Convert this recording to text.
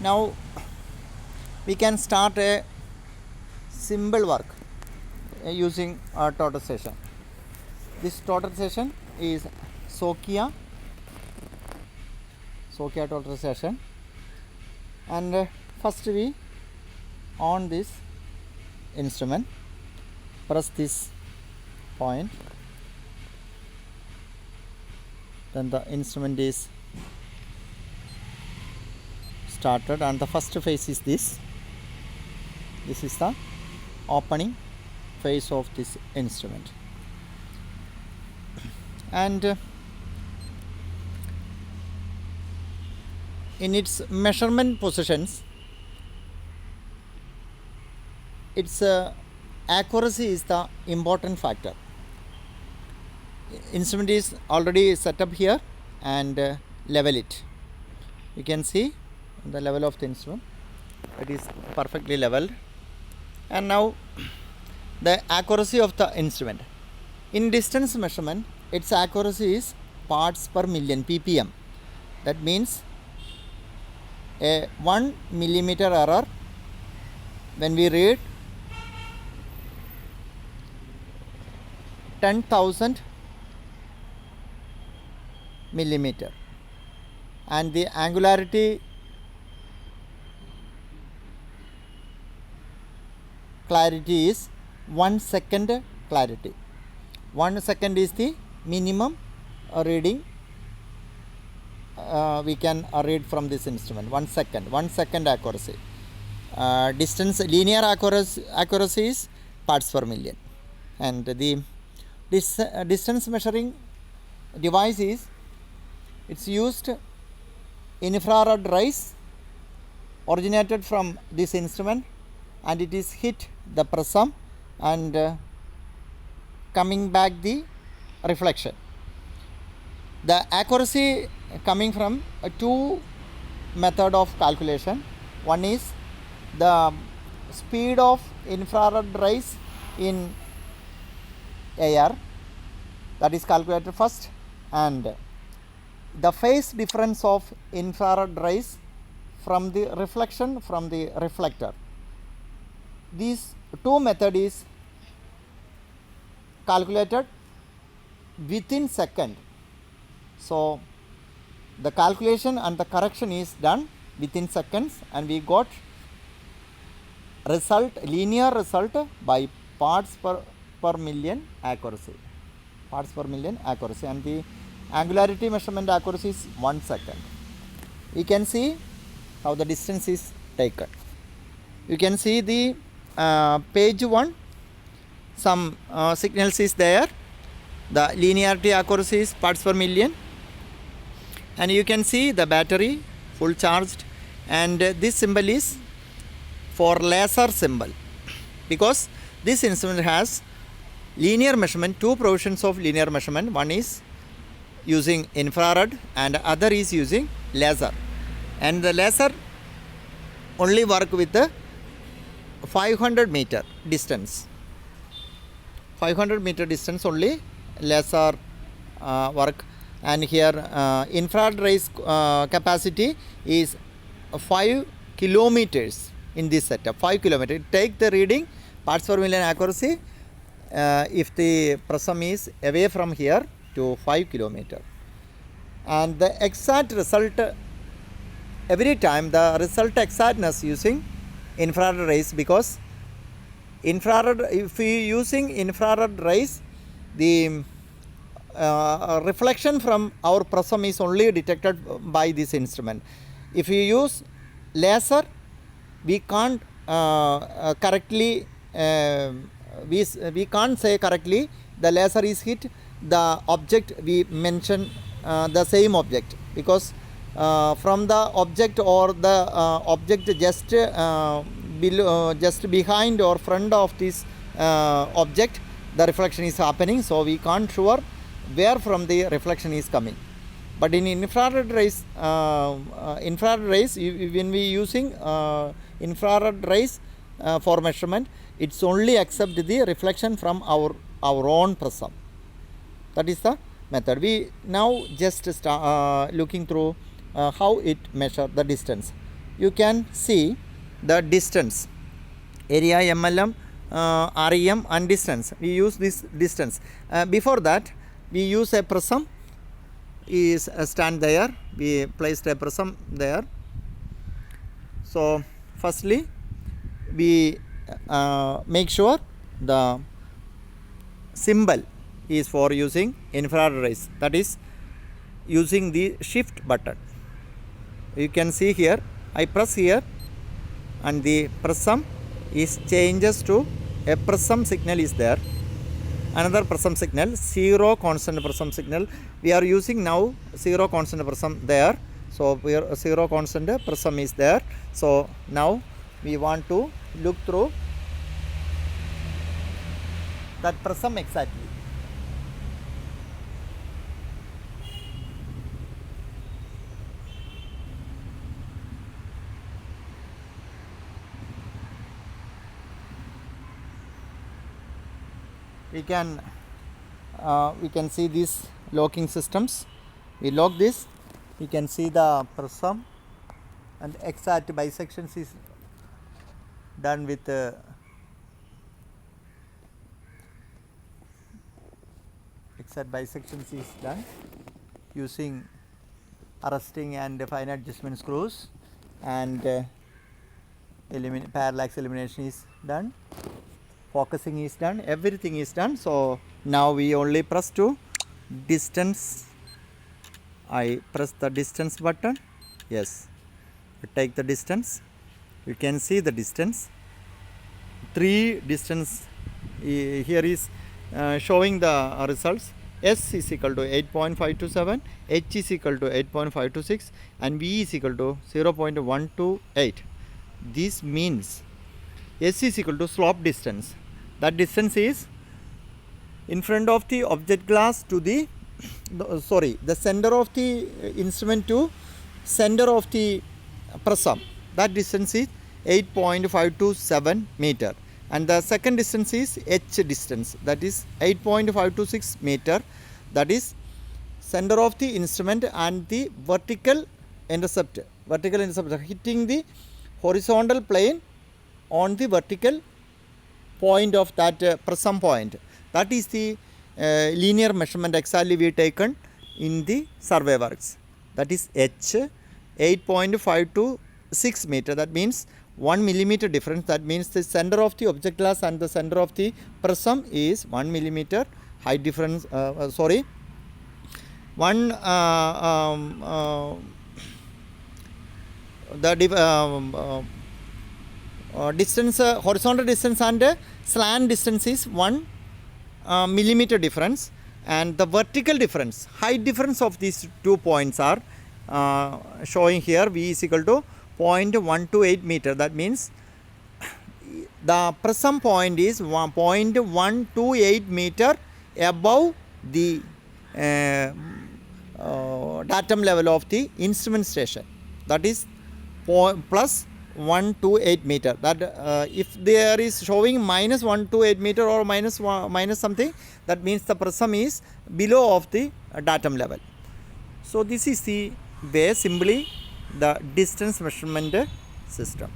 Now we can start a simple work using a toterization. This toterization is Sokia toterization, and first we on this instrument, press this point, then the instrument is started, and the first phase is this is the opening phase of this instrument, and in its measurement positions, its accuracy is the important factor. Instrument is already set up here, and level it. You can see the level of the instrument, it is perfectly leveled. And now the accuracy of the instrument. In distance measurement, its accuracy is parts per million, ppm. That means a 1 millimeter error when we read 10,000 millimeter, and the angularity clarity is 1 second clarity. 1 second is the minimum reading we can read from this instrument. 1 second accuracy. Distance linear accuracy is parts per million, and the distance measuring device is, it's used infrared rays originated from this instrument, and it is hit the prism and coming back the reflection. The accuracy coming from two method of calculation. One is the speed of infrared rays in air, that is calculated first, and the phase difference of infrared rays from the reflection from the reflector. These two method is calculated within second. So the calculation and the correction is done within seconds, and we got result, linear result by parts per million accuracy. Parts per million accuracy, and the angularity measurement accuracy is 1 second. You can see how the distance is taken. You can see the page 1, some signals is there. The linearity accuracy is parts per million, and you can see the battery full charged, and this symbol is for laser symbol, because this instrument has linear measurement, two provisions of linear measurement. One is using infrared and other is using laser, and the laser only work with the 500 meter distance. 500 meter distance only laser work, and here infrared rays capacity is 5 kilometers in this setup. 5 kilometers. Take the reading parts per million accuracy if the prism is away from here to 5 kilometers, and the exact result every time, the result exactness using infrared rays, because infrared, if we using infrared rays, the reflection from our prism is only detected by this instrument. If you use laser, we can't correctly we can't say correctly the laser is hit the object we mention, the same object, because from the object or the object just below, just behind or front of this object, the reflection is happening, so we can't sure where from the reflection is coming. But in infrared rays, when we using infrared rays for measurement, it's only accept the reflection from our own prism. That is the method. We now just start looking through how it measure the distance. You can see the distance, area, MLM, REM and distance. We use this distance. Before that we use a prism is stand there. We placed a prism there. So firstly we make sure the symbol is for using infrared rays, that is using the shift button. You can see here, I press here and the prism is changes to a prism signal is there, another prism signal, zero constant prism signal. We are using now zero constant prism there. So we are zero constant prism is there. So now we want to look through that prism exactly. We can see these locking systems. We lock this, we can see the prism and exact bisections is done with exact bisections is done using arresting and fine adjustment screws, and parallax elimination is done, focusing is done, everything is done. So now we only press to distance. I press the distance button. Yes, we take the distance. You can see the distance. 3 distance here is showing the results. S is equal to 8.527, H is equal to 8.526 and V is equal to 0.128. This means S is equal to slope distance. That distance is in front of the object glass to the center of the instrument to center of the prism. That distance is 8.527 meter, and the second distance is H distance, that is 8.526 meter, that is center of the instrument and the vertical intercept hitting the horizontal plane on the vertical point of that prism point. That is the linear measurement exactly we taken in the survey works. That is H 8.526 meter. That means 1 millimeter difference. That means the center of the object glass and the center of the prism is 1 millimeter height difference. Distance, horizontal distance and slant distance is 1 millimeter difference, and the vertical difference, height difference of these 2 points are showing here. V is equal to 0.128 meter. That means the prism point is 0.128 meter above the datum level of the instrument station. That is plus 128 meter. That if there is showing minus 128 meter or minus something, that means the prism is below of the datum level. So this is the way simply the distance measurement system.